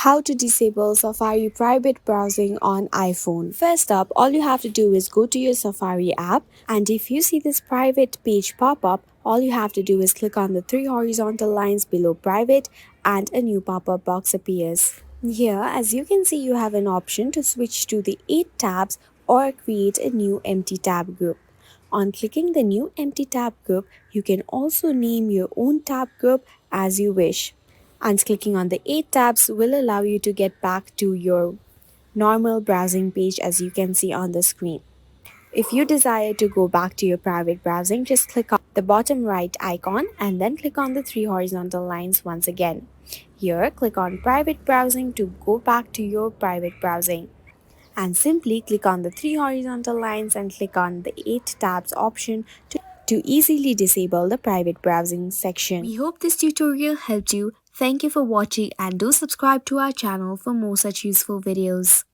How to disable Safari private browsing on iPhone. First up, all you have to do is go to your Safari app, and if you see this private page pop up, all you have to do is click on the three horizontal lines below private and a new pop-up box appears. Here, as you can see, you have an option to switch to the 8 tabs or create a new empty tab group. On clicking the new empty tab group, you can also name your own tab group as you wish. And clicking on the 8 tabs will allow you to get back to your normal browsing page as you can see on the screen. If you desire to go back to your private browsing, just click on the bottom right icon and then click on the three horizontal lines once again. Here, click on private browsing to go back to your private browsing. And simply click on the three horizontal lines and click on the 8 tabs option to easily disable the private browsing section. We hope this tutorial helped you. Thank you for watching and do subscribe to our channel for more such useful videos.